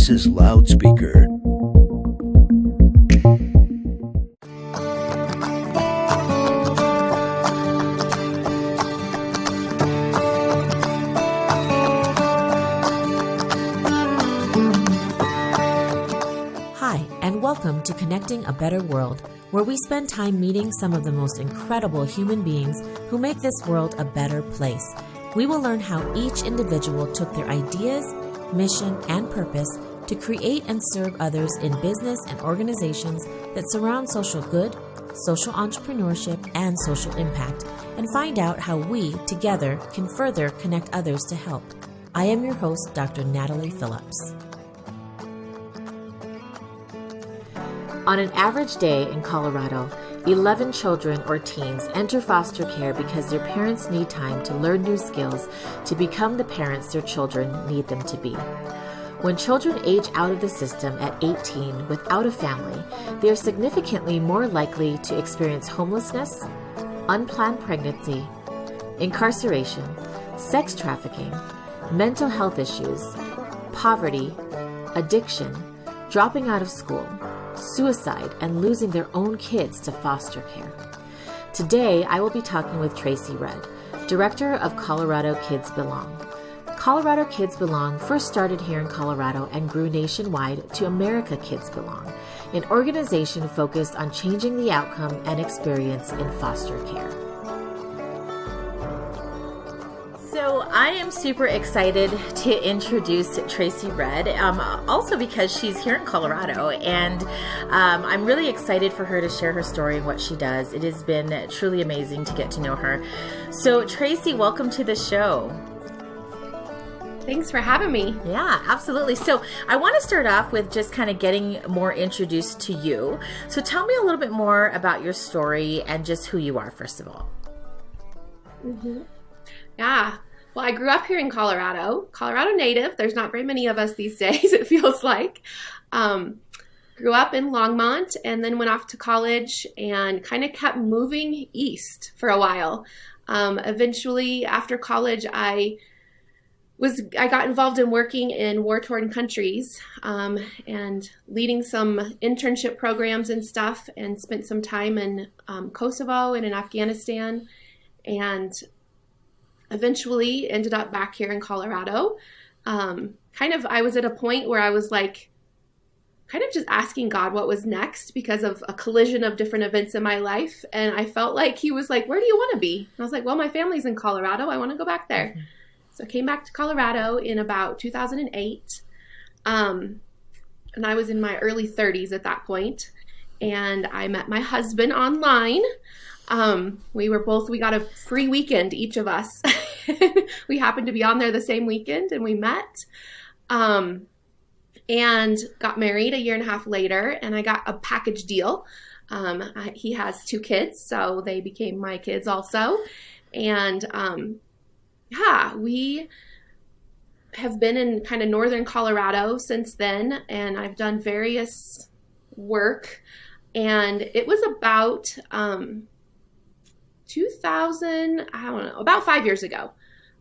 This is Loudspeaker. Hi, and welcome to Connecting a Better World, where we spend time meeting some of the most incredible human beings who make this world a better place. We will learn how each individual took their ideas, mission, and purpose to create and serve others in business and organizations that surround social good, social entrepreneurship, and social impact, and find out how we, together, can further connect others to help. I am your host, Dr. Natalie Phillips. On an average day in Colorado, 11 children or teens enter foster care because their parents need time to learn new skills to become the parents their children need them to be. When children age out of the system at 18 without a family, they are significantly more likely to experience homelessness, unplanned pregnancy, incarceration, sex trafficking, mental health issues, poverty, addiction, dropping out of school, suicide, and losing their own kids to foster care. Today, I will be talking with Tracee Rudd, Director of Colorado Kids Belong. Colorado Kids Belong first started here in Colorado and grew nationwide to America Kids Belong, an organization focused on changing the outcome and experience in foster care. So I am super excited to introduce Tracee Rudd, also because she's here in Colorado, and I'm really excited for her to share her story and what she does. It has been truly amazing to get to know her. So Tracee, welcome to the show. Thanks for having me. Yeah, absolutely. So I want to start off with just kind of getting more introduced to you. So tell me a little bit more about your story and just who you are, first of all. Mm-hmm. Yeah. Well, I grew up here in Colorado native. There's not very many of us these days, it feels like. Grew up in Longmont and then went off to college and kind of kept moving east for a while. Eventually, after college, I got involved in working in war-torn countries and leading some internship programs and stuff, and spent some time in Kosovo and in Afghanistan, and eventually ended up back here in Colorado. I was at a point where I was like, kind of just asking God what was next because of a collision of different events in my life. And I felt like he was like, where do you want to be? And I was like, well, my family's in Colorado. I want to go back there. Mm-hmm. So I came back to Colorado in about 2008. And I was in my early 30s at that point. And I met my husband online. We got a free weekend, each of us. We happened to be on there the same weekend, and we met, and got married a year and a half later, and I got a package deal. He has 2 kids, so they became my kids also. And, we have been in kind of northern Colorado since then, and I've done various work, and it was about, about 5 years ago,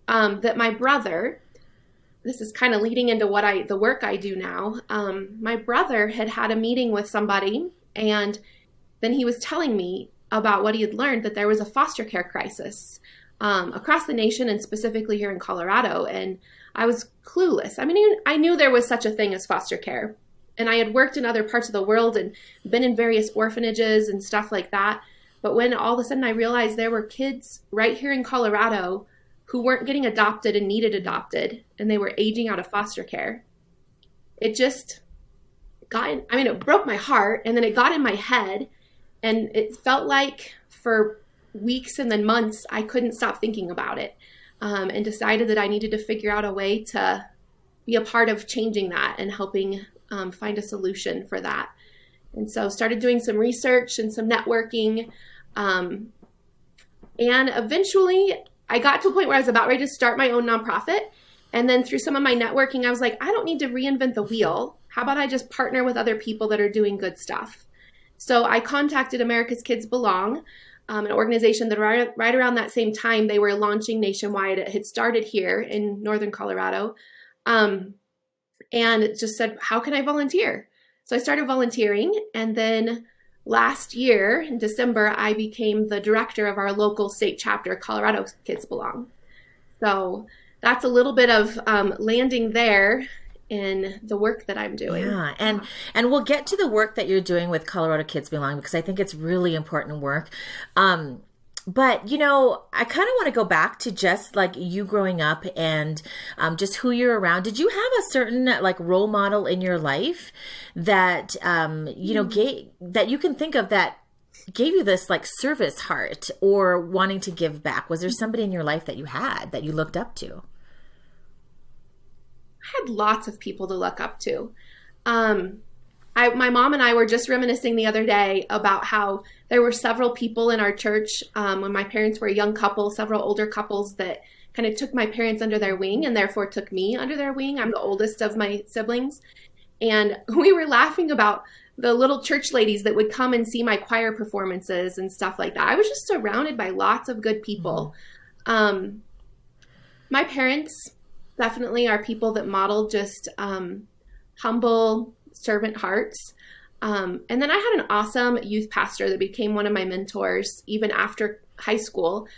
that my brother, this is kind of leading into the work I do now. My brother had a meeting with somebody, and then he was telling me about what he had learned, that there was a foster care crisis across the nation and specifically here in Colorado. And I was clueless. I mean, I knew there was such a thing as foster care, and I had worked in other parts of the world and been in various orphanages and stuff like that. But when all of a sudden I realized there were kids right here in Colorado who weren't getting adopted and needed adopted, and they were aging out of foster care, it just it broke my heart, and then it got in my head, and it felt like for weeks and then months I couldn't stop thinking about it, and decided that I needed to figure out a way to be a part of changing that and helping find a solution for that. And so started doing some research and some networking. And eventually I got to a point where I was about ready to start my own nonprofit. And then through some of my networking, I was like, I don't need to reinvent the wheel. How about I just partner with other people that are doing good stuff? So I contacted America's Kids Belong, an organization that right around that same time they were launching nationwide. It had started here in northern Colorado. and just said, how can I volunteer? So I started volunteering. And then last year in December, I became the director of our local state chapter, Colorado Kids Belong. So that's a little bit of landing there in the work that I'm doing. Yeah, and we'll get to the work that you're doing with Colorado Kids Belong, because I think it's really important work. But, you know, I kind of want to go back to just like you growing up and just who you're around. Did you have a certain like role model in your life that, you know, that you can think of that gave you this like service heart or wanting to give back? Was there somebody in your life that you had that you looked up to? I had lots of people to look up to. My mom and I were just reminiscing the other day about how there were several people in our church when my parents were a young couple, several older couples that kind of took my parents under their wing and therefore took me under their wing. I'm the oldest of my siblings. And we were laughing about the little church ladies that would come and see my choir performances and stuff like that. I was just surrounded by lots of good people. My parents definitely are people that modeled just humble servant hearts. And then I had an awesome youth pastor that became one of my mentors even after high school.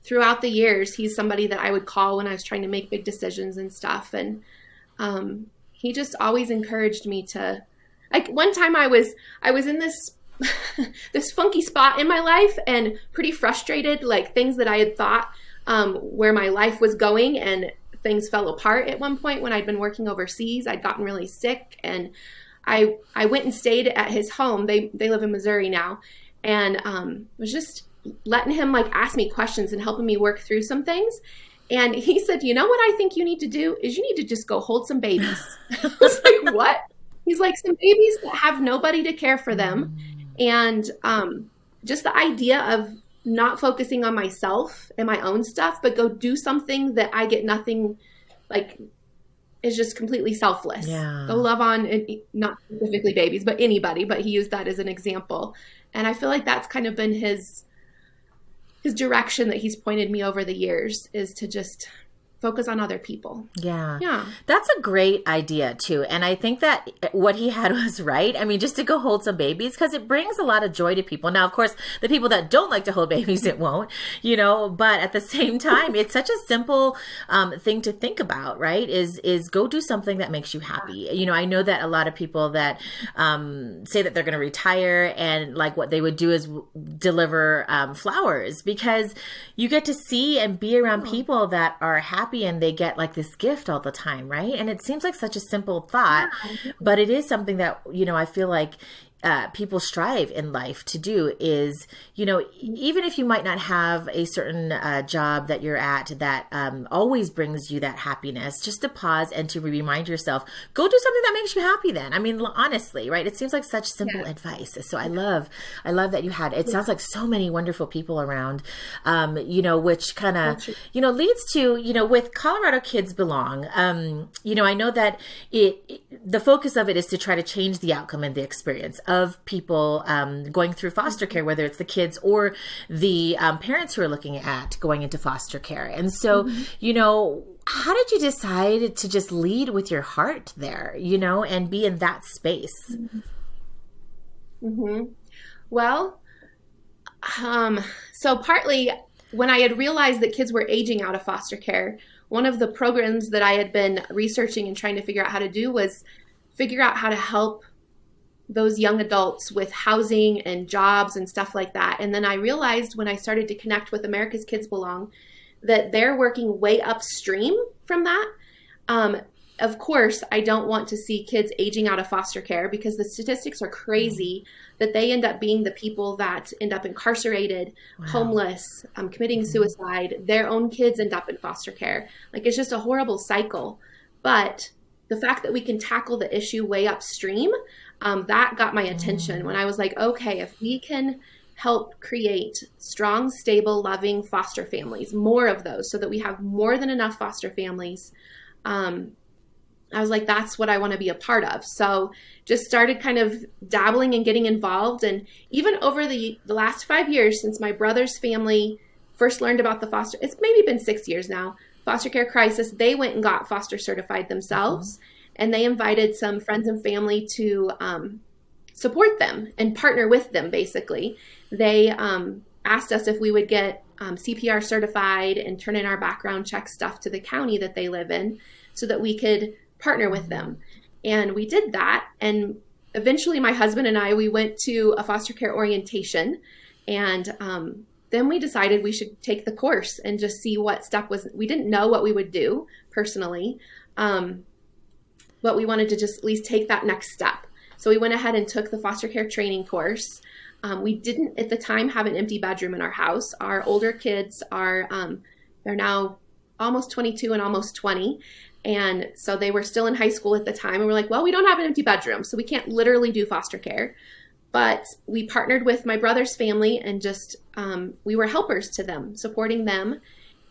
Throughout the years, he's somebody that I would call when I was trying to make big decisions and stuff. And he just always encouraged me to, like, one time I was in this this funky spot in my life and pretty frustrated, like things that I had thought where my life was going, and things fell apart at one point when I'd been working overseas. I'd gotten really sick, and I went and stayed at his home. They live in Missouri now, and was just letting him like ask me questions and helping me work through some things. And he said, you know what I think you need to do is you need to just go hold some babies. I was like, what? He's like, some babies that have nobody to care for them. And just the idea of not focusing on myself and my own stuff, but go do something that I get nothing, like, is just completely selfless. Yeah. Go love on, not specifically babies, but anybody, but he used that as an example. And I feel like that's kind of been his direction that he's pointed me over the years, is to just focus on other people. Yeah. Yeah. That's a great idea too. And I think that what he had was right. I mean, just to go hold some babies, because it brings a lot of joy to people. Now, of course, the people that don't like to hold babies, it won't, you know, but at the same time, it's such a simple thing to think about, right? Is go do something that makes you happy. You know, I know that a lot of people that say that they're going to retire, and like what they would do is deliver flowers, because you get to see and be around people that are happy, and they get like this gift all the time, right? And it seems like such a simple thought, but it is something that, you know, I feel like people strive in life to do, is, you know, even if you might not have a certain job that you're at that always brings you that happiness, just to pause and to remind yourself, go do something that makes you happy then. I mean, honestly, right? It seems like such simple advice. So I love that you had, it sounds like so many wonderful people around, you know, which kind of, you know, leads to, you know, with Colorado Kids Belong, you know, I know that the focus of it is to try to change the outcome and the experience of people going through foster care, whether it's the kids or the parents who are looking at going into foster care. And so, you know, how did you decide to just lead with your heart there, you know, and be in that space? Well, so partly when I had realized that kids were aging out of foster care, one of the programs that I had been researching and trying to figure out how to do was figure out how to help those young adults with housing and jobs and stuff like that. And then I realized when I started to connect with America's Kids Belong that they're working way upstream from that. Of course, I don't want to see kids aging out of foster care, because the statistics are crazy that they end up being the people that end up incarcerated, homeless, committing suicide. Their own kids end up in foster care. Like, it's just a horrible cycle. But the fact that we can tackle the issue way upstream, that got my attention when I was like, okay, if we can help create strong, stable, loving foster families, more of those, so that we have more than enough foster families, I was like, that's what I want to be a part of. So just started kind of dabbling and getting involved. And even over the last 5 years since my brother's family first learned about the foster, it's maybe been 6 years now, foster care crisis, they went and got foster certified themselves, and they invited some friends and family to support them and partner with them, basically. They asked us if we would get CPR certified and turn in our background check stuff to the county that they live in so that we could partner with them. And we did that. And eventually my husband and I, we went to a foster care orientation, and then we decided we should take the course and just see what step was. We didn't know what we would do personally, but we wanted to just at least take that next step. So we went ahead and took the foster care training course. We didn't at the time have an empty bedroom in our house. Our older kids are, they're now almost 22 and almost 20. And so they were still in high school at the time. And we're like, well, we don't have an empty bedroom, so we can't literally do foster care. But we partnered with my brother's family and just, we were helpers to them, supporting them.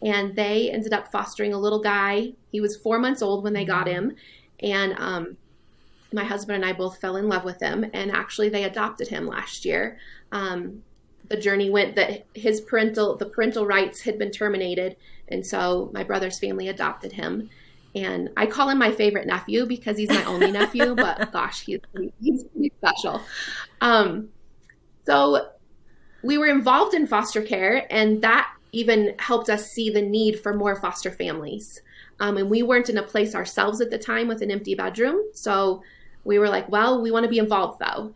And they ended up fostering a little guy. He was 4 months old when they got him. And my husband and I both fell in love with him. And actually they adopted him last year. The journey went that the parental rights had been terminated. And so my brother's family adopted him. And I call him my favorite nephew because he's my only nephew, but gosh, he's pretty special. So we were involved in foster care, and that even helped us see the need for more foster families. And we weren't in a place ourselves at the time with an empty bedroom. So we were like, well, we want to be involved though.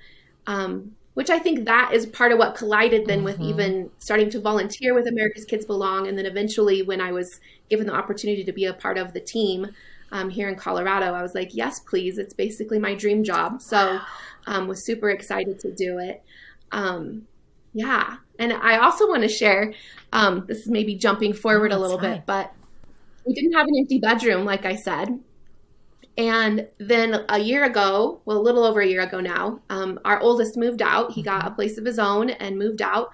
Which I think that is part of what collided then with even starting to volunteer with America's Kids Belong. And then eventually when I was given the opportunity to be a part of the team here in Colorado, I was like, yes, please. It's basically my dream job. So was super excited to do it. Yeah. And I also want to share, this is maybe jumping forward a little bit, but we didn't have an empty bedroom, like I said. And then a year ago, well, a little over a year ago now, our oldest moved out. He got a place of his own and moved out.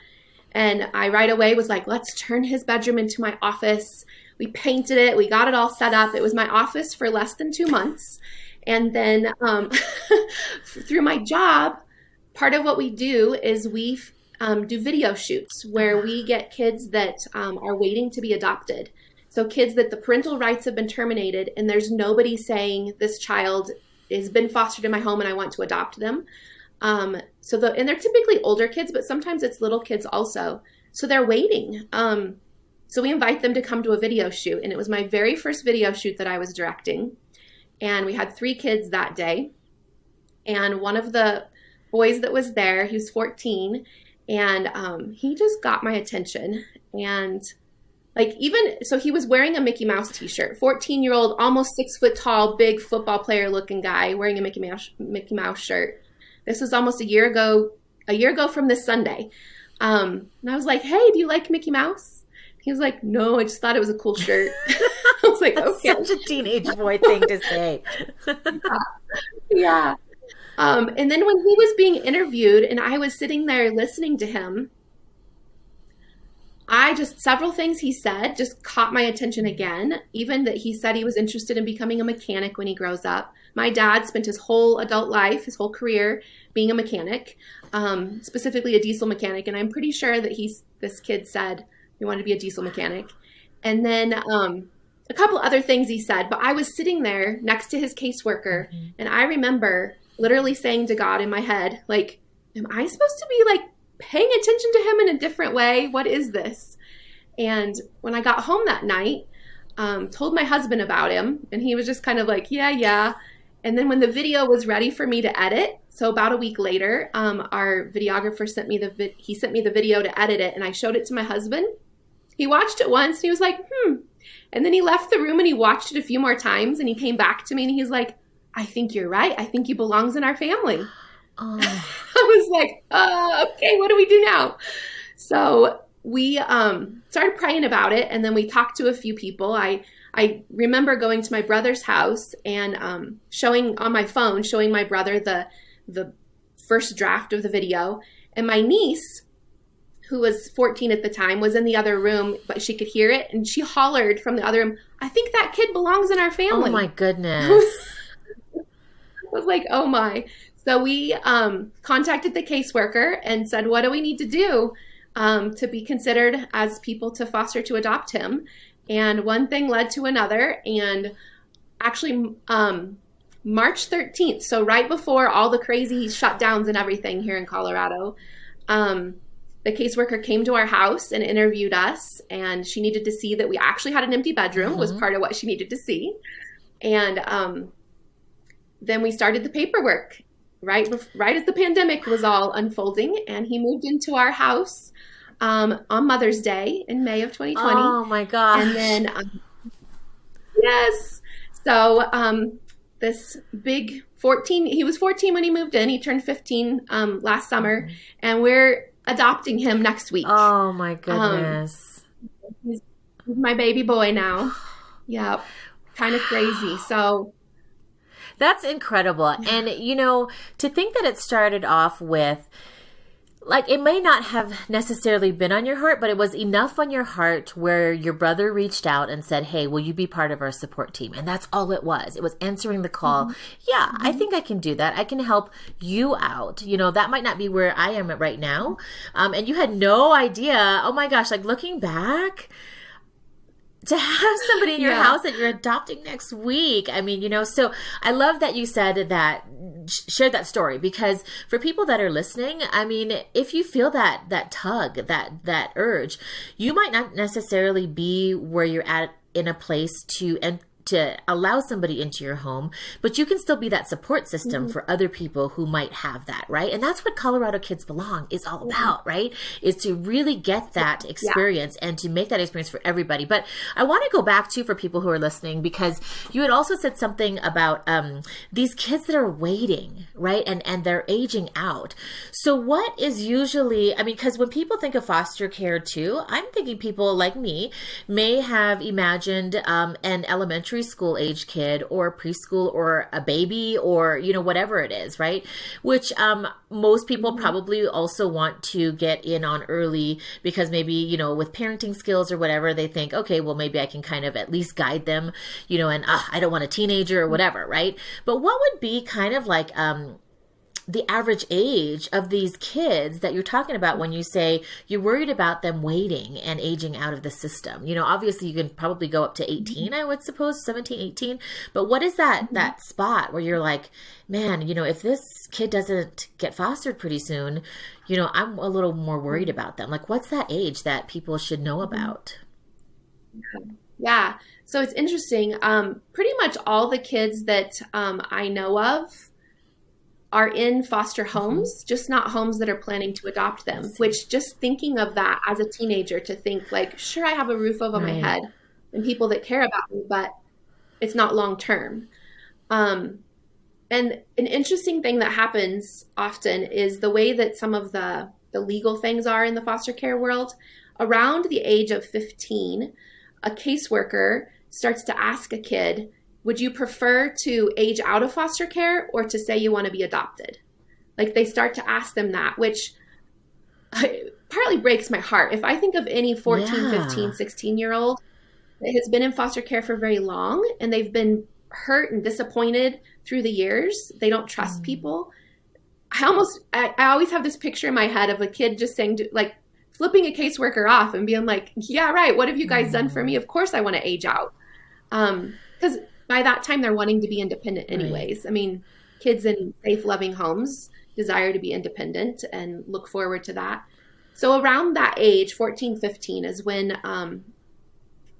And I right away was like, let's turn his bedroom into my office. We painted it. We got it all set up. It was my office for less than 2 months. And then through my job, part of what we do is we do video shoots where we get kids that are waiting to be adopted. So kids that the parental rights have been terminated and there's nobody saying this child has been fostered in my home and I want to adopt them. And they're typically older kids, but sometimes it's little kids also. So they're waiting. So we invite them to come to a video shoot. And it was my very first video shoot that I was directing. And we had 3 kids that day. And one of the boys that was there, he was 14. And he just got my attention. And so he was wearing a Mickey Mouse t-shirt, 14-year-old, almost 6 foot tall, big football player looking guy wearing a Mickey Mouse shirt. This was almost a year ago from this Sunday. And I was like, hey, do you like Mickey Mouse? He was like, no, I just thought it was a cool shirt. I was like, That's okay. such a teenage boy thing to say. Yeah. And then when he was being interviewed and I was sitting there listening to him, several things he said just caught my attention again. Even that he said he was interested in becoming a mechanic when he grows up. My dad spent his whole adult life, his whole career being a mechanic, specifically a diesel mechanic. And I'm pretty sure that this kid said he wanted to be a diesel mechanic. And then a couple other things he said, but I was sitting there next to his caseworker. And I remember literally saying to God in my head, like, am I supposed to be paying attention to him in a different way? What is this? And when I got home that night, told my husband about him, and he was just kind of like, yeah. And then when the video was ready for me to edit, so about a week later, our videographer sent me the video to edit it, and I showed it to my husband. He watched it once, and he was like, And then he left the room, and he watched it a few more times, and he came back to me, and he's like, I think you're right. I think he belongs in our family. Oh. I was like, okay, what do we do now? So we started praying about it, and then we talked to a few people. I remember going to my brother's house and showing my brother the first draft of the video. And my niece, who was 14 at the time, was in the other room, but she could hear it, and she hollered from the other room, I think that kid belongs in our family. Oh, my goodness. I was like, oh, my. So we contacted the caseworker and said, what do we need to do to be considered as people to foster to adopt him? And one thing led to another. And actually, March 13th, so right before all the crazy shutdowns and everything here in Colorado, the caseworker came to our house and interviewed us, and she needed to see that we actually had an empty bedroom, was part of what she needed to see. And then we started the paperwork right as the pandemic was all unfolding, and he moved into our house on Mother's Day in May of 2020. Oh my gosh. And then, yes. So this big 14, he was 14 when he moved in. He turned 15 last summer, and we're adopting him next week. Oh my goodness. He's my baby boy now. Yeah. Kind of crazy. So that's incredible. And, to think that it started off with, like, it may not have necessarily been on your heart, but it was enough on your heart where your brother reached out and said, hey, will you be part of our support team? And that's all it was. It was answering the call. Yeah, I think I can do that. I can help you out. That might not be where I am at right now. And you had no idea. Oh my gosh, like looking back, to have somebody in your house that you're adopting next week. I mean, so I love that you said that, shared that story, because for people that are listening, I mean, if you feel that tug, that urge, you might not necessarily be where you're at in a place to allow somebody into your home, but you can still be that support system for other people who might have that, right? And that's what Colorado Kids Belong is all about, right? Is to really get that experience and to make that experience for everybody. But I want to go back to, for people who are listening, because you had also said something about these kids that are waiting, right? And they're aging out. So what is usually, I mean, because when people think of foster care too, I'm thinking people like me may have imagined an elementary school age kid or preschool or a baby or, whatever it is, right? Which most people probably also want to get in on early because maybe, with parenting skills or whatever, they think, okay, well, maybe I can kind of at least guide them, and I don't want a teenager or whatever, right? But what would be kind of like the average age of these kids that you're talking about when you say you're worried about them waiting and aging out of the system? Obviously you can probably go up to 18, I would suppose, 17, 18. But what is that spot where you're like, man, if this kid doesn't get fostered pretty soon, I'm a little more worried about them. Like, what's that age that people should know about? Yeah. So it's interesting. Pretty much all the kids that I know of are in foster homes, just not homes that are planning to adopt them, which, just thinking of that as a teenager, to think like, sure, I have a roof over my head and people that care about me, but it's not long term. And an interesting thing that happens often is the way that some of the legal things are in the foster care world. Around the age of 15, a caseworker starts to ask a kid, would you prefer to age out of foster care or to say you want to be adopted? Like, they start to ask them that, which partly breaks my heart. If I think of any 14, 15, 16-year-old that has been in foster care for very long and they've been hurt and disappointed through the years, they don't trust people. I always have this picture in my head of a kid just saying, like, flipping a caseworker off and being like, yeah, right, what have you guys done for me? Of course I want to age out. Because by that time, they're wanting to be independent anyways. Right. I mean, kids in safe, loving homes desire to be independent and look forward to that. So around that age, 14, 15, is when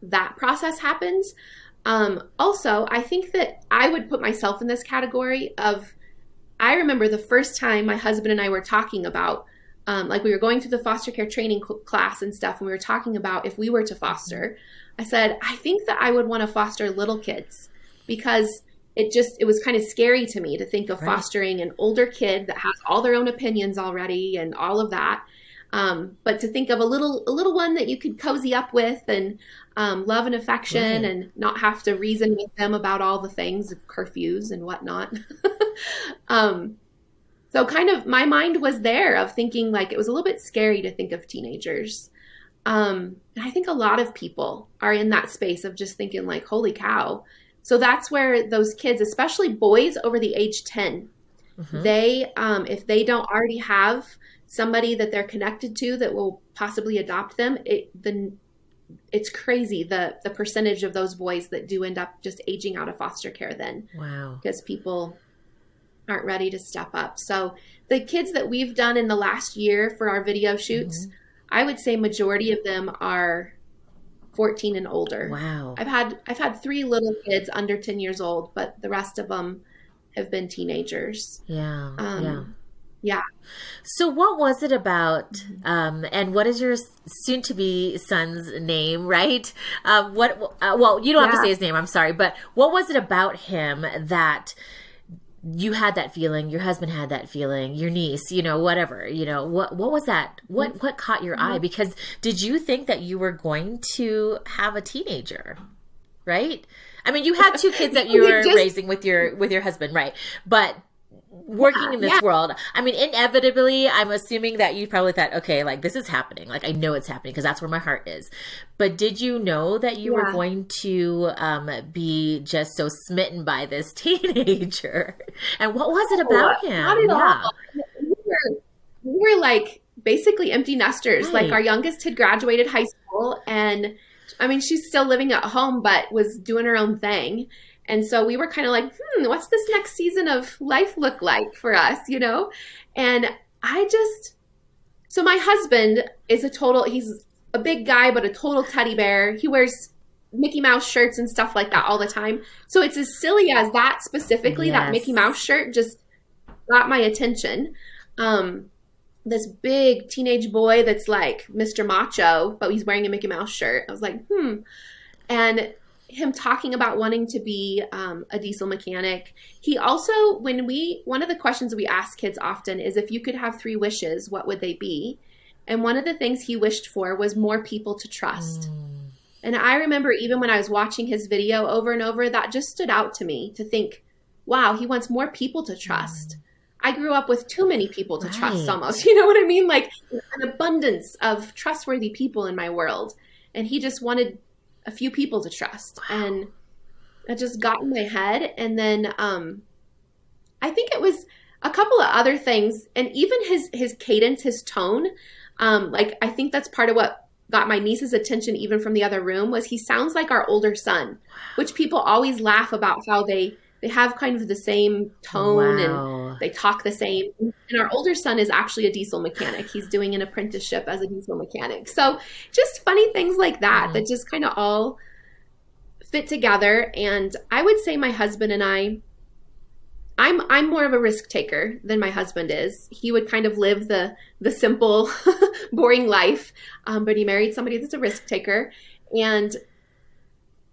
that process happens. Also, I think that I would put myself in this category of, I remember the first time my husband and I were talking about, like, we were going through the foster care training class and stuff, and we were talking about if we were to foster. I said, I think that I would want to foster little kids, because it was kind of scary to me to think of fostering an older kid that has all their own opinions already and all of that. But to think of a little one that you could cozy up with and love and affection and not have to reason with them about all the things of curfews and whatnot. So kind of my mind was there of thinking, like, it was a little bit scary to think of teenagers. And I think a lot of people are in that space of just thinking, like, holy cow. So that's where those kids, especially boys over the age 10, they, if they don't already have somebody that they're connected to that will possibly adopt them, it's crazy the percentage of those boys that do end up just aging out of foster care then. Wow. Because people aren't ready to step up. So the kids that we've done in the last year for our video shoots, I would say majority of them are 14 and older. Wow. I've had 3 little kids under 10 years old, but the rest of them have been teenagers. Yeah. Yeah. So what was it about, and what is your soon-to-be son's name, right? Well, you don't have to say his name, I'm sorry, but what was it about him that you had that feeling, your husband had that feeling, your niece, whatever, what was that? What caught your eye? Because did you think that you were going to have a teenager, right? I mean, you had 2 kids that you were raising with your husband, right? But working in this world, I mean, inevitably, I'm assuming that you probably thought, okay, like this is happening. Like I know it's happening because that's where my heart is. But did you know that you were going to be just so smitten by this teenager? And what was it about him? Not at all. We were like basically empty nesters. Right. Like our youngest had graduated high school, and I mean, she's still living at home, but was doing her own thing. And so we were kind of like, what's this next season of life look like for us, And so my husband is he's a big guy, but a total teddy bear. He wears Mickey Mouse shirts and stuff like that all the time. So it's as silly as that specifically, that Mickey Mouse shirt just got my attention. This big teenage boy that's like Mr. Macho, but he's wearing a Mickey Mouse shirt. I was like, And him talking about wanting to be a diesel mechanic. He also, one of the questions we ask kids often is, if you could have 3 wishes, what would they be? And one of the things he wished for was more people to trust. And I remember even when I was watching his video over and over, that just stood out to me to think, wow, he wants more people to trust. I grew up with too many people to trust almost. You know what I mean? Like an abundance of trustworthy people in my world. And he just wanted a few people to trust. And it just got in my head. And then I think it was a couple of other things. And even his cadence, his tone, I think that's part of what got my niece's attention even from the other room, was he sounds like our older son, which people always laugh about how they have kind of the same tone and they talk the same. And our older son is actually a diesel mechanic. He's doing an apprenticeship as a diesel mechanic. So just funny things like that, that just kind of all fit together. And I would say my husband and I'm more of a risk taker than my husband is. He would kind of live the simple, boring life, but he married somebody that's a risk taker. And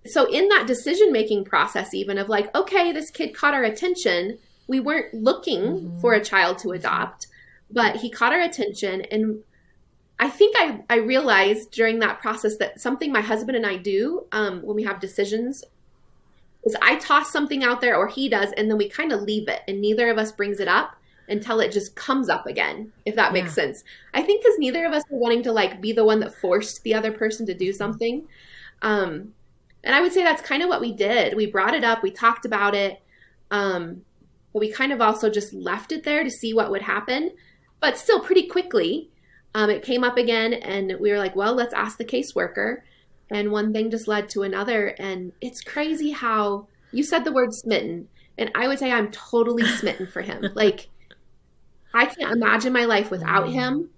so in that decision-making process, even of like, okay, this kid caught our attention. We weren't looking for a child to adopt, but he caught our attention. And I think I realized during that process that something my husband and I do when we have decisions is I toss something out there, or he does, and then we kind of leave it. And neither of us brings it up until it just comes up again, if that makes sense. I think because neither of us were wanting to like be the one that forced the other person to do something. And I would say that's kind of what we did. We brought it up. We talked about it. But we kind of also just left it there to see what would happen. But still pretty quickly, it came up again. And we were like, well, let's ask the caseworker. And one thing just led to another. And it's crazy how you said the word smitten. And I would say I'm totally smitten for him. Like, I can't imagine my life without him.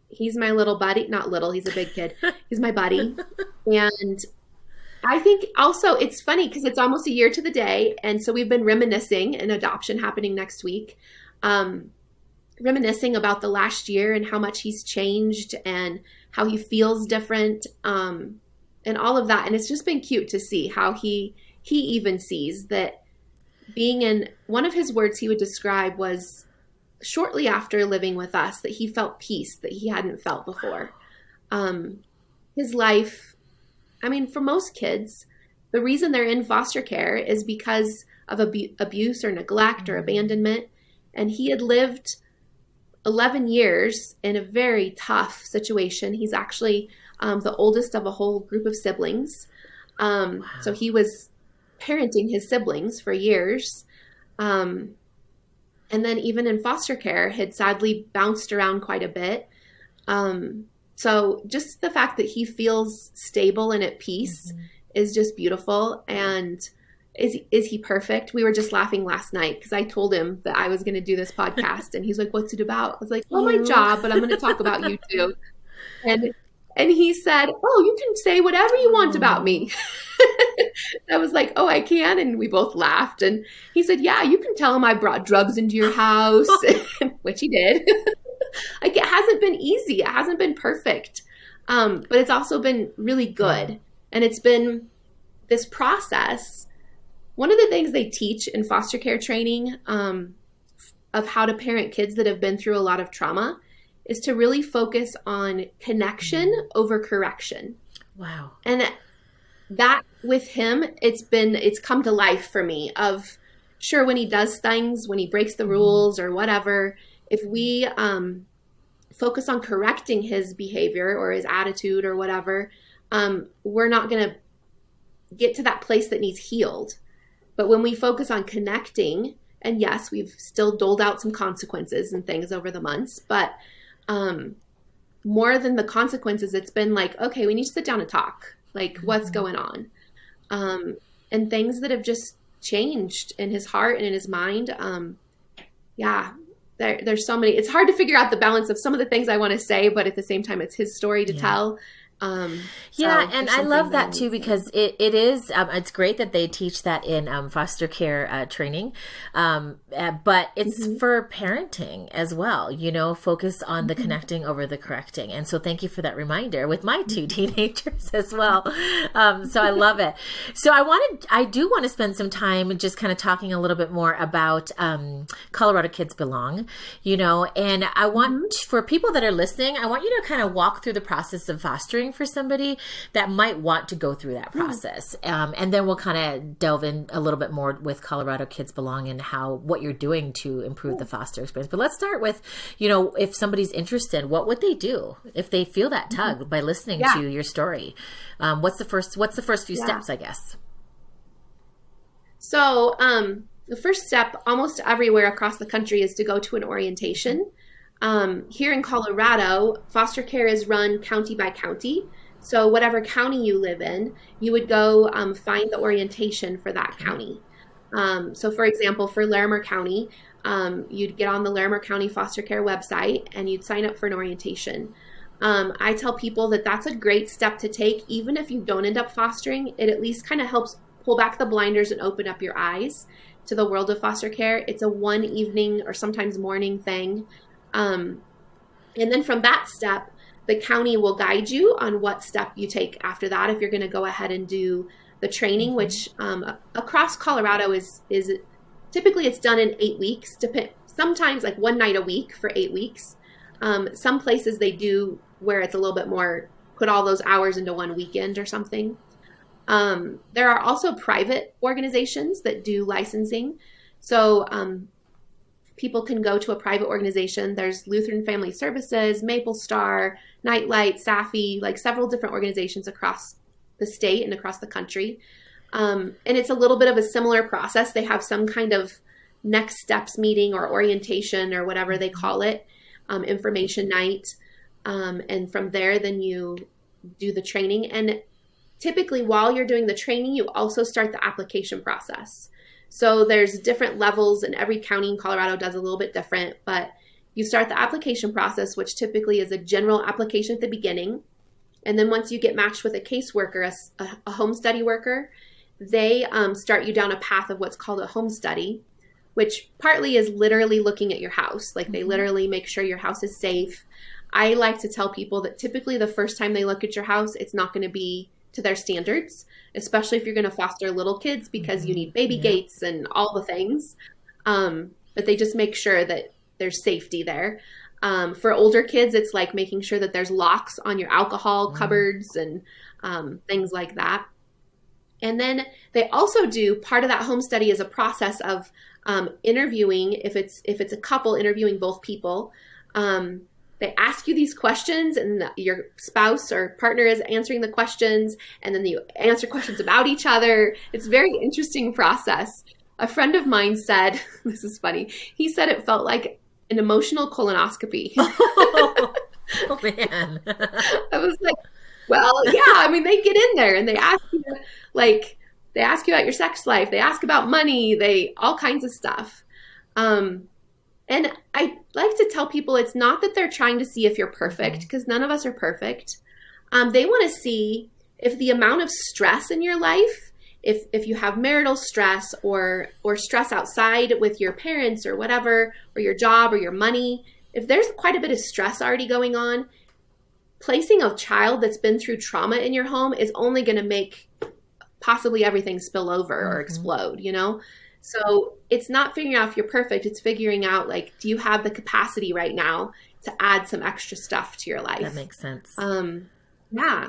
He's my little buddy. Not little. He's a big kid. He's my buddy. And I think also it's funny because it's almost a year to the day. And so we've been reminiscing, an adoption happening next week, reminiscing about the last year and how much he's changed and how he feels different and all of that. And it's just been cute to see how he even sees that being in, one of his words he would describe was shortly after living with us, that he felt peace that he hadn't felt before. His life, I mean, for most kids, the reason they're in foster care is because of abuse or neglect or abandonment. And he had lived 11 years in a very tough situation. He's actually the oldest of a whole group of siblings. So he was parenting his siblings for years. And then even in foster care, had sadly bounced around quite a bit. So just the fact that he feels stable and at peace is just beautiful. And is he perfect? We were just laughing last night because I told him that I was going to do this podcast, and he's like, "What's it about?" I was like, "Well, my job, but I'm going to talk about you too." And he said, "Oh, you can say whatever you want about me." I was like, "Oh, I can?" And we both laughed. And he said, "Yeah, you can tell him I brought drugs into your house," which he did. Like, it hasn't been easy. It hasn't been perfect. But it's also been really good. And it's been this process. One of the things they teach in foster care training of how to parent kids that have been through a lot of trauma is to really focus on connection over correction. Wow. And that with him, it's come to life for me of, sure, when he does things, when he breaks the rules or whatever, if we focus on correcting his behavior or his attitude or whatever, we're not going to get to that place that needs healed. But when we focus on connecting, and yes, we've still doled out some consequences and things over the months, but more than the consequences, it's been like, okay, we need to sit down and talk. Like, what's going on? And things that have just changed in his heart and in his mind. There's so many. It's hard to figure out the balance of some of the things I want to say, but at the same time, it's his story to tell. And I love that too, because it is, it's great that they teach that in foster care training, but it's for parenting as well, focus on the connecting over the correcting. And so thank you for that reminder with my two teenagers as well. So I love it. So I do want to spend some time just kind of talking a little bit more about Colorado Kids Belong, and I want, for people that are listening, I want you to kind of walk through the process of fostering for somebody that might want to go through that process. And then we'll kind of delve in a little bit more with Colorado Kids Belong and what you're doing to improve the foster experience. But let's start with, if somebody's interested, what would they do if they feel that tug by listening to your story? What's the first few steps, I guess? So the first step almost everywhere across the country is to go to an orientation. Here in Colorado, foster care is run county by county. So whatever county you live in, you would go find the orientation for that county. So for example, for Larimer County, you'd get on the Larimer County foster care website and you'd sign up for an orientation. I tell people that that's a great step to take. Even if you don't end up fostering, it at least kind of helps pull back the blinders and open up your eyes to the world of foster care. It's a one evening or sometimes morning thing. And then from that step, the county will guide you on what step you take after that. If you're going to go ahead and do the training, which across Colorado is typically it's done in 8 weeks, sometimes like one night a week for 8 weeks. Some places they do where it's a little bit more, put all those hours into one weekend or something. There are also private organizations that do licensing. So people can go to a private organization. There's Lutheran Family Services, Maple Star, Nightlight, Safi, like several different organizations across the state and across the country. And it's a little bit of a similar process. They have some kind of next steps meeting or orientation or whatever they call it, information night. And from there, then you do the training. And typically while you're doing the training, you also start the application process. So there's different levels, and every county in Colorado does a little bit different, but you start the application process, which typically is a general application at the beginning. And then once you get matched with a caseworker, a home study worker, they start you down a path of what's called a home study, which partly is literally looking at your house. Like they literally make sure your house is safe. I like to tell people that typically the first time they look at your house, it's not going to be to their standards, especially if you're going to foster little kids because you need baby gates and all the things. But they just make sure that there's safety there. For older kids, it's like making sure that there's locks on your alcohol cupboards and things like that. And then they also do part of that home study is a process of interviewing. If it's a couple, interviewing both people. They ask you these questions and your spouse or partner is answering the questions, and then you answer questions about each other. It's a very interesting process. A friend of mine said, this is funny, he said it felt like an emotional colonoscopy. Oh man. I was like, well, yeah, I mean, they get in there and like, they ask you about your sex life. They ask about money. All kinds of stuff. And I like to tell people it's not that they're trying to see if you're perfect, because none of us are perfect. They want to see if the amount of stress in your life, if you have marital stress or stress outside with your parents or whatever, or your job or your money, if there's quite a bit of stress already going on, placing a child that's been through trauma in your home is only going to make possibly everything spill over or explode, you know? So it's not figuring out if you're perfect. It's figuring out, like, do you have the capacity right now to add some extra stuff to your life? That makes sense. Yeah.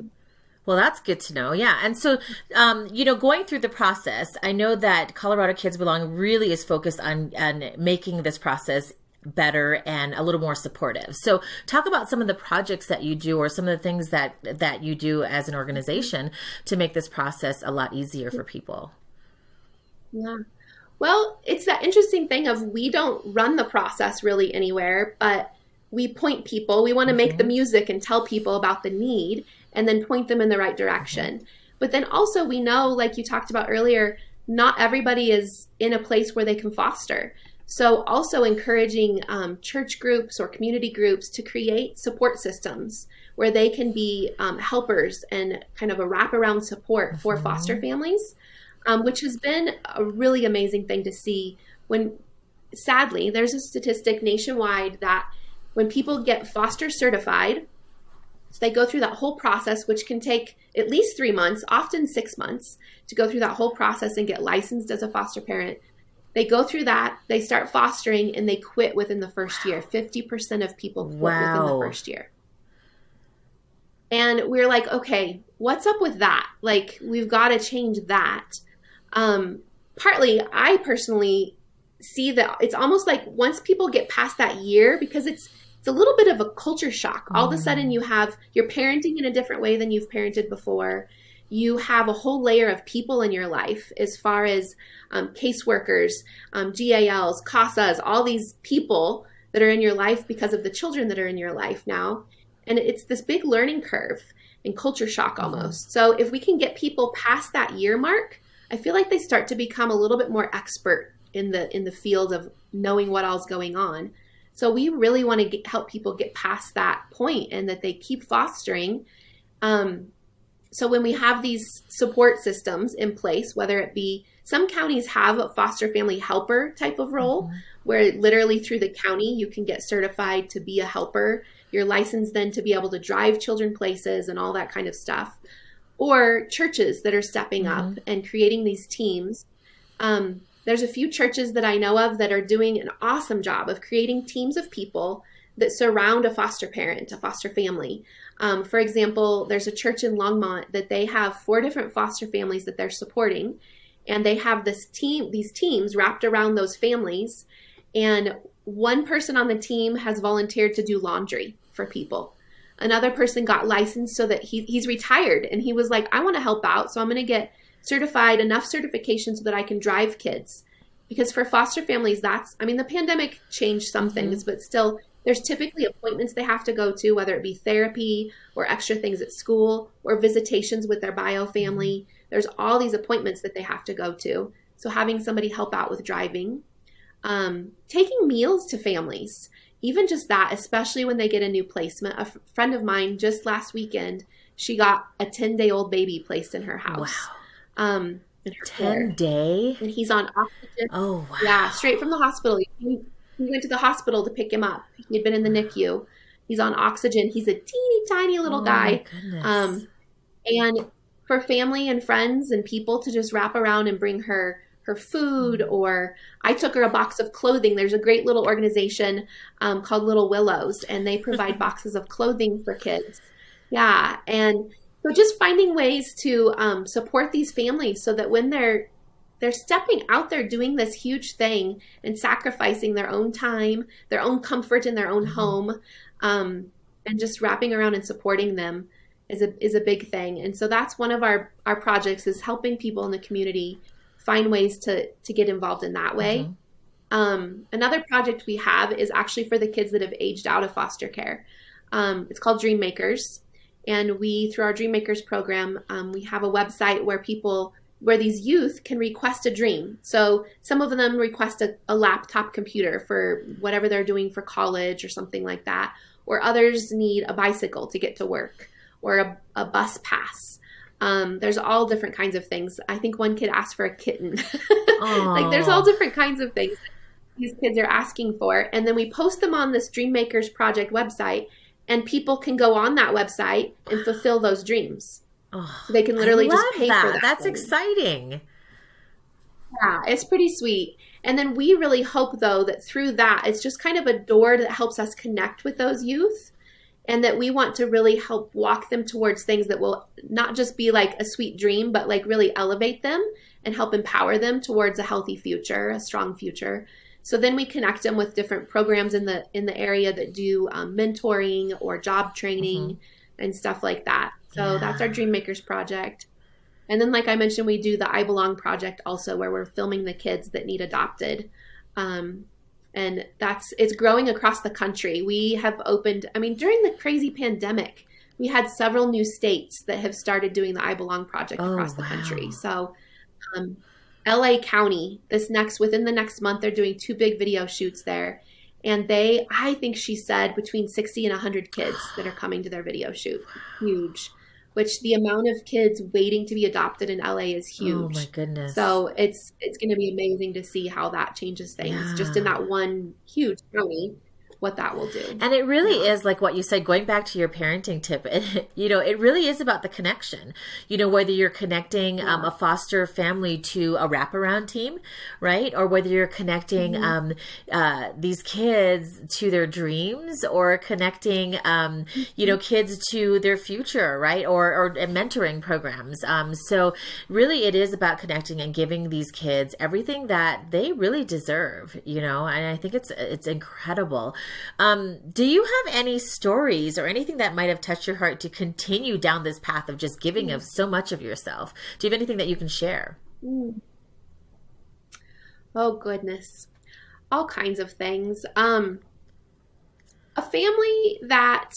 Well, that's good to know. Yeah. And so, going through the process, I know that Colorado Kids Belong really is focused on making this process better and a little more supportive. So talk about some of the projects that you do, or some of the things that you do as an organization to make this process a lot easier for people. Yeah. Well, it's that interesting thing of, we don't run the process really anywhere, but we point people. We want to make the music and tell people about the need, and then point them in the right direction. But then also, we know, like you talked about earlier, not everybody is in a place where they can foster. So also encouraging church groups or community groups to create support systems where they can be helpers and kind of a wraparound support for foster families. Which has been a really amazing thing to see. When, sadly, there's a statistic nationwide that when people get foster certified, so they go through that whole process, which can take at least 3 months, often 6 months, to go through that whole process and get licensed as a foster parent. They go through that, they start fostering, and they quit within the first year. 50% of people quit within the first year. And we're like, okay, what's up with that? Like, we've got to change that. Partly, I personally see that it's almost like once people get past that year, because it's a little bit of a culture shock. All of a sudden you're parenting in a different way than you've parented before. You have a whole layer of people in your life, as far as caseworkers, GALs, CASAs, all these people that are in your life because of the children that are in your life now. And it's this big learning curve and culture shock almost. So if we can get people past that year mark, I feel like they start to become a little bit more expert in the field of knowing what all's going on. So we really want to help people get past that point, and that they keep fostering. So when we have these support systems in place, whether it be, some counties have a foster family helper type of role, where literally through the county you can get certified to be a helper. You're licensed then to be able to drive children places and all that kind of stuff. Or churches that are stepping up and creating these teams. There's a few churches that I know of that are doing an awesome job of creating teams of people that surround a foster parent, a foster family. For example, there's a church in Longmont that they have 4 different foster families that they're supporting. And they have these teams wrapped around those families. And one person on the team has volunteered to do laundry for people. Another person got licensed so that he's retired, and he was like, I want to help out, so I'm going to get certified, enough certification so that I can drive kids. Because for foster families, the pandemic changed some things, but still, there's typically appointments they have to go to, whether it be therapy or extra things at school or visitations with their bio family. There's all these appointments that they have to go to. So having somebody help out with driving, taking meals to families. Even just that, especially when they get a new placement. A friend of mine just last weekend, she got a 10-day-old baby placed in her house. Wow. 10-day? And he's on oxygen. Oh, wow. Yeah, straight from the hospital. He went to the hospital to pick him up. He'd been in the NICU. He's on oxygen. He's a teeny tiny little guy. My goodness. And for family and friends and people to just wrap around and bring her food, or I took her a box of clothing. There's a great little organization called Little Willows, and they provide boxes of clothing for kids. Yeah. And so just finding ways to support these families so that when they're stepping out there doing this huge thing and sacrificing their own time, their own comfort in their own home, and just wrapping around and supporting them is a big thing. And so that's one of our projects, is helping people in the community find ways to get involved in that way. Another project we have is actually for the kids that have aged out of foster care. It's called Dream Makers. And we, through our Dream Makers program, we have a website where these youth can request a dream. So some of them request a laptop computer for whatever they're doing for college or something like that. Or others need a bicycle to get to work or a bus pass. There's all different kinds of things. I think one kid asked for a kitten. Like there's all different kinds of things these kids are asking for. And then we post them on this Dream Makers Project website, and people can go on that website and fulfill those dreams. Oh, so they can literally just pay that. for that. That's thing. Exciting. Yeah, it's pretty sweet. And then we really hope, though, that through that, it's just kind of a door that helps us connect with those youth, and that we want to really help walk them towards things that will not just be like a sweet dream, but like really elevate them and help empower them towards a healthy future, a strong future. So then we connect them with different programs in the area that do mentoring or job training and stuff like that. So that's our Dream Makers project. And then, like I mentioned, we do the I Belong project also, where we're filming the kids that need adopted. And it's growing across the country. We have opened, during the crazy pandemic, we had several new states that have started doing the I Belong project across the country. So LA County, within the next month, they're doing 2 big video shoots there. And I think she said between 60 and 100 kids that are coming to their video shoot. Huge. Which the amount of kids waiting to be adopted in LA is huge. Oh my goodness. So it's going to be amazing to see how that changes things just in that one huge county, what that will do. And it really is like what you said, going back to your parenting tip, it really is about the connection, whether you're connecting a foster family to a wraparound team, right? Or whether you're connecting these kids to their dreams, or connecting, kids to their future, right? Or mentoring programs. So really it is about connecting and giving these kids everything that they really deserve, and I think it's incredible. Do you have any stories or anything that might have touched your heart to continue down this path of just giving of so much of yourself? Do you have anything that you can share? Oh, goodness. All kinds of things. A family that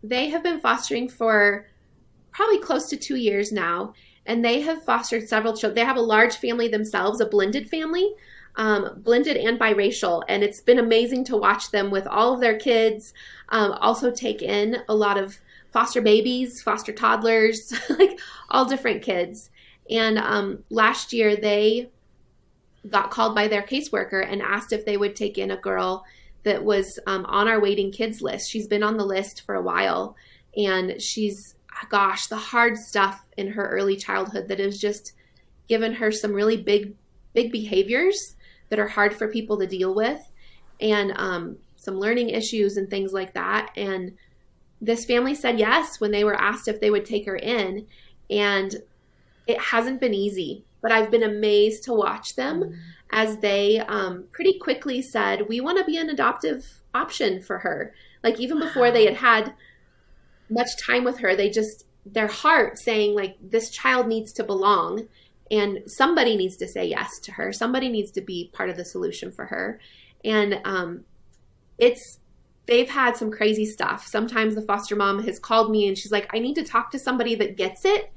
they have been fostering for probably close to 2 years now, and they have fostered several children. They have a large family themselves, a blended family. Blended and biracial, and it's been amazing to watch them with all of their kids, also take in a lot of foster babies, foster toddlers, like all different kids. And last year they got called by their caseworker and asked if they would take in a girl that was on our waiting kids list. She's been on the list for a while, and she's, the hard stuff in her early childhood that has just given her some really big behaviors that are hard for people to deal with, and some learning issues and things like that. And this family said yes when they were asked if they would take her in, and it hasn't been easy, but I've been amazed to watch them as they pretty quickly said, we want to be an adoptive option for her. Like even before they had much time with her, their heart saying like, this child needs to belong. And somebody needs to say yes to her. Somebody needs to be part of the solution for her. And they've had some crazy stuff. Sometimes the foster mom has called me and she's like, I need to talk to somebody that gets it.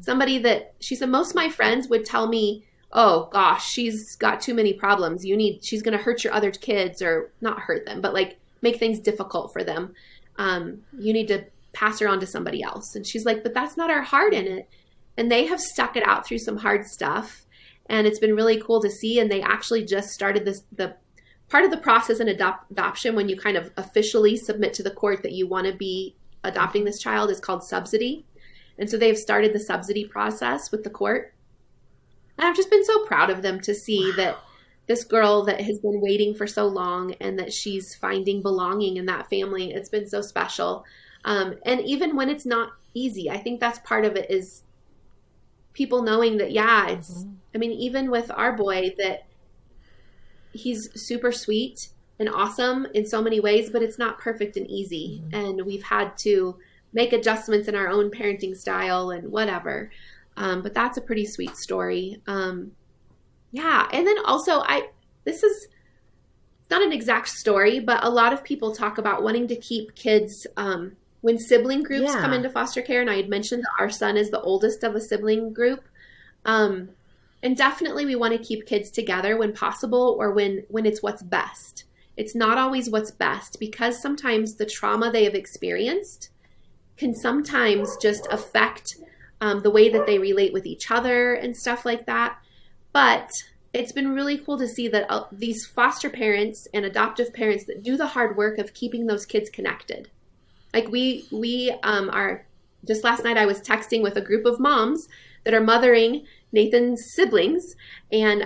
Somebody that, she said, most of my friends would tell me, oh gosh, she's got too many problems. She's going to hurt your other kids, or not hurt them, but like make things difficult for them. You need to pass her on to somebody else. And she's like, but that's not our heart in it. And they have stuck it out through some hard stuff. And it's been really cool to see. And they actually just started the part of the process in adoption, when you kind of officially submit to the court that you want to be adopting this child, is called subsidy. And so they've started the subsidy process with the court. And I've just been so proud of them to see that this girl that has been waiting for so long, and that she's finding belonging in that family. It's been so special. And even when it's not easy, I think that's part of it, is people knowing that, even with our boy, that he's super sweet and awesome in so many ways, but it's not perfect and easy. And we've had to make adjustments in our own parenting style and whatever. But that's a pretty sweet story. And then also not an exact story, but a lot of people talk about wanting to keep kids when sibling groups come into foster care. And I had mentioned that our son is the oldest of a sibling group. And definitely we want to keep kids together when possible, or when it's what's best. It's not always what's best, because sometimes the trauma they have experienced can sometimes just affect the way that they relate with each other and stuff like that. But it's been really cool to see that these foster parents and adoptive parents that do the hard work of keeping those kids connected. Like we are, just last night I was texting with a group of moms that are mothering Nathan's siblings, and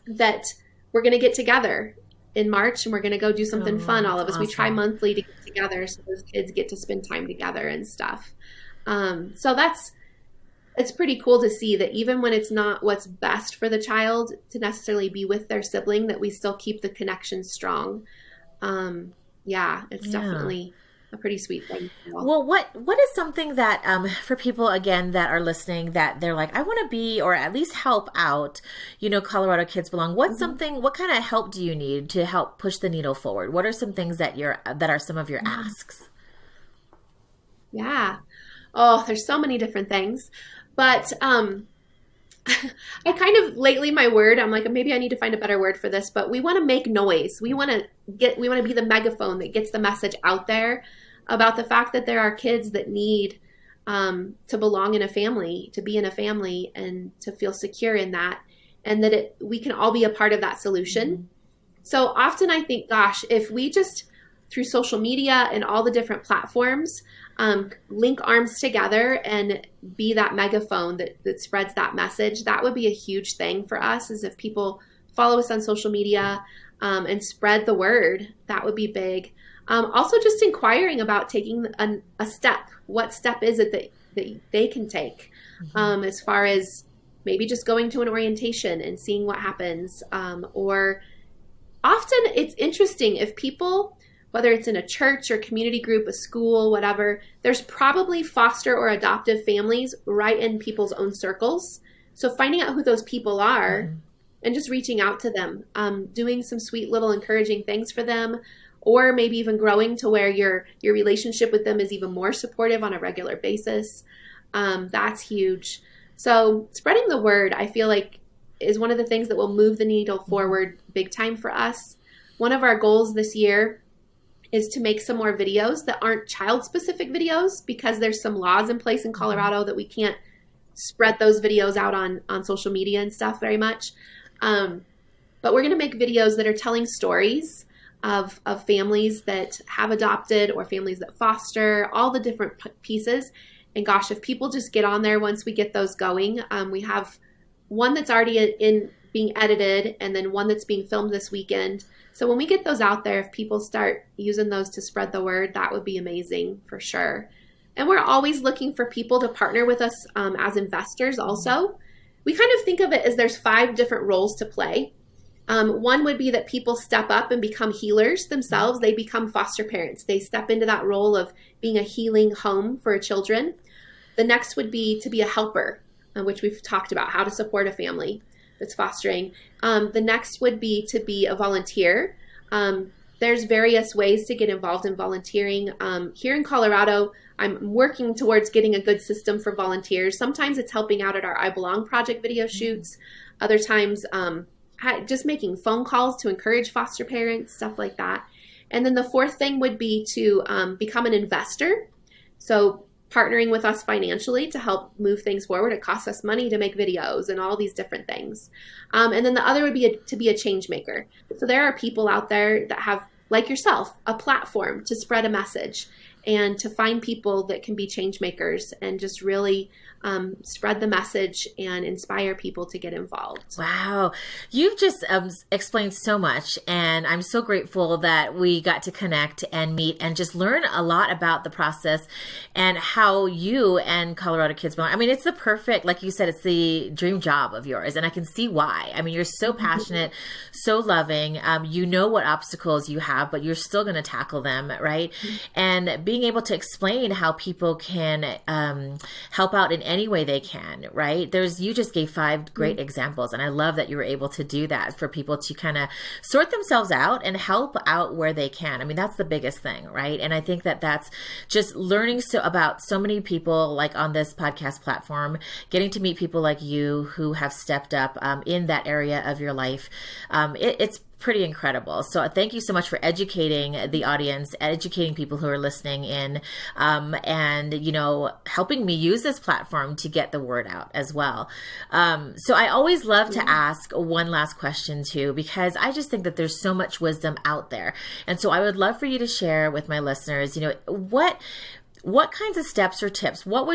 that we're going to get together in March, and we're going to go do something fun, all of us. Awesome. We try monthly to get together so those kids get to spend time together and stuff. So it's pretty cool to see that even when it's not what's best for the child to necessarily be with their sibling, that we still keep the connection strong. It's definitely a pretty sweet thing. Well, what is something that for people, again, that are listening, that they're like, I want to be, or at least help out, Colorado Kids Belong. What's something, what kind of help do you need to help push the needle forward? What are some things that are some of your asks? Yeah. Oh, there's so many different things. But I kind of, lately my word, I'm like, maybe I need to find a better word for this, but we want to make noise. We want to be the megaphone that gets the message out there about the fact that there are kids that need to belong in a family, to be in a family, and to feel secure in that, and that we can all be a part of that solution. Mm-hmm. So often I think, gosh, if we just, through social media and all the different platforms, link arms together and be that megaphone that spreads that message, that would be a huge thing for us. Is if people follow us on social media and spread the word, that would be big. Also just inquiring about taking a step. What step is it that they can take, as far as maybe just going to an orientation and seeing what happens. Or often it's interesting if people, whether it's in a church or community group, a school, whatever, there's probably foster or adoptive families right in people's own circles. So finding out who those people are and just reaching out to them, doing some sweet little encouraging things for them, or maybe even growing to where your relationship with them is even more supportive on a regular basis. That's huge. So spreading the word, I feel like, is one of the things that will move the needle forward big time for us. One of our goals this year is to make some more videos that aren't child-specific videos, because there's some laws in place in Colorado that we can't spread those videos out on social media and stuff very much. But we're going to make videos that are telling stories of families that have adopted or families that foster, all the different pieces. And gosh, if people just get on there once we get those going, we have one that's already in being edited, and then one that's being filmed this weekend. So when we get those out there, if people start using those to spread the word, that would be amazing for sure. And we're always looking for people to partner with us as investors also. We kind of think of it as there's 5 different roles to play. One would be that people step up and become healers themselves. They become foster parents. They step into that role of being a healing home for children. The next would be to be a helper, which we've talked about, how to support a family that's fostering. The next would be to be a volunteer. There's various ways to get involved in volunteering. Here in Colorado, I'm working towards getting a good system for volunteers. Sometimes it's helping out at our I Belong project video shoots. Other times, just making phone calls to encourage foster parents, stuff like that. And then the fourth thing would be to become an investor. So partnering with us financially to help move things forward. It costs us money to make videos and all these different things. And then the other would be to be a change maker. So there are people out there that have, like yourself, a platform to spread a message and to find people that can be change makers and just really spread the message and inspire people to get involved. Wow. You've just explained so much, and I'm so grateful that we got to connect and meet and just learn a lot about the process and how you and Colorado Kids Belong. I mean, it's the perfect, like you said, it's the dream job of yours, and I can see why. I mean, you're so passionate, so loving. You know what obstacles you have, but you're still going to tackle them, right? And being able to explain how people can help out in any way they can, right? You just gave 5 great examples, and I love that you were able to do that for people to kind of sort themselves out and help out where they can. I mean, that's the biggest thing, right? And I think that that's just learning about so many people, like on this podcast platform, getting to meet people like you who have stepped up in that area of your life. It's pretty incredible. So thank you so much for educating the audience, educating people who are listening in, and, helping me use this platform to get the word out as well. So I always love to ask one last question too, because I just think that there's so much wisdom out there. And so I would love for you to share with my listeners, what kinds of steps or tips, what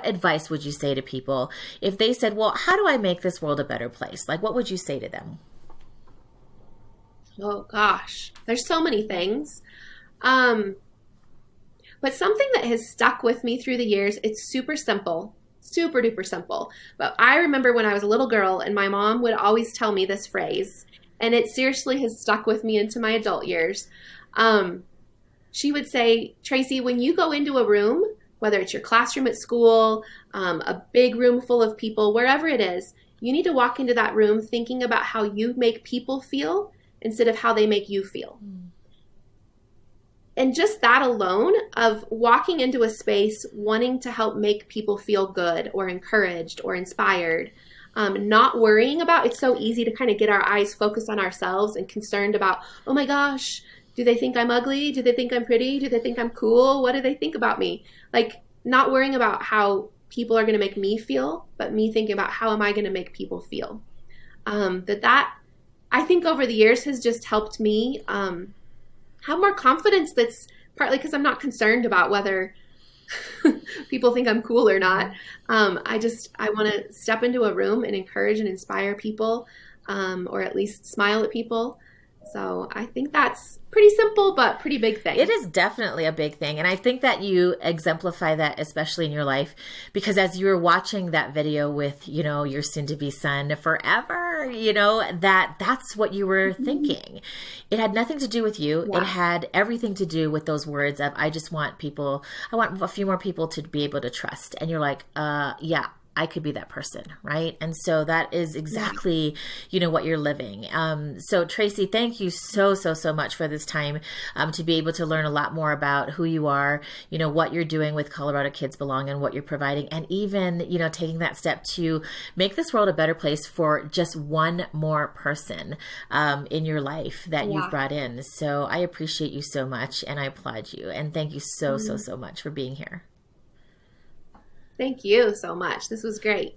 advice would you say to people if they said, well, how do I make this world a better place? Like, what would you say to them? Oh gosh, there's so many things. But something that has stuck with me through the years, it's super simple, super duper simple. But I remember when I was a little girl and my mom would always tell me this phrase, and it seriously has stuck with me into my adult years. She would say, Tracee, when you go into a room, whether it's your classroom at school, a big room full of people, wherever it is, you need to walk into that room thinking about how you make people feel instead of how they make you feel. And just that alone of walking into a space wanting to help make people feel good or encouraged or inspired, not worrying about, it's so easy to kind of get our eyes focused on ourselves and concerned about, oh my gosh, do they think I'm ugly? Do they think I'm pretty? Do they think I'm cool? What do they think about me? Like, not worrying about how people are going to make me feel, but me thinking about how am I going to make people feel. That I think over the years has just helped me have more confidence. That's partly because I'm not concerned about whether people think I'm cool or not. I want to step into a room and encourage and inspire people, or at least smile at people. So I think that's pretty simple, but pretty big thing. It is definitely a big thing. And I think that you exemplify that, especially in your life, because as you were watching that video with, your soon-to-be son forever, that's what you were thinking. It had nothing to do with you. Yeah. It had everything to do with those words of, I want a few more people to be able to trust. And you're like, yeah. I could be that person, right? And so that is exactly, what you're living. So Tracee, thank you so much for this time to be able to learn a lot more about who you are, what you're doing with Colorado Kids Belong and what you're providing, and even, taking that step to make this world a better place for just one more person in your life that you've brought in. So I appreciate you so much, and I applaud you. And thank you so much for being here. Thank you so much. This was great.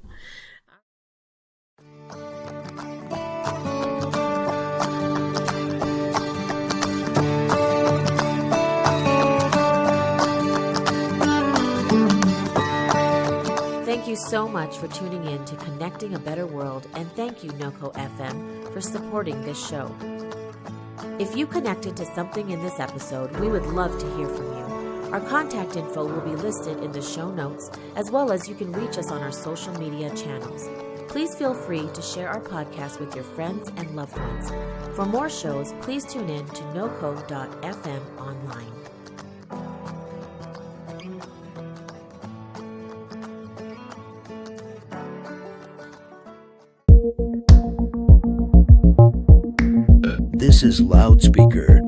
Thank you so much for tuning in to Connecting a Better World, and thank you, NOCO FM, for supporting this show. If you connected to something in this episode, we would love to hear from you. Our contact info will be listed in the show notes, as well as you can reach us on our social media channels. Please feel free to share our podcast with your friends and loved ones. For more shows, please tune in to noco.fm online. This is Loudspeaker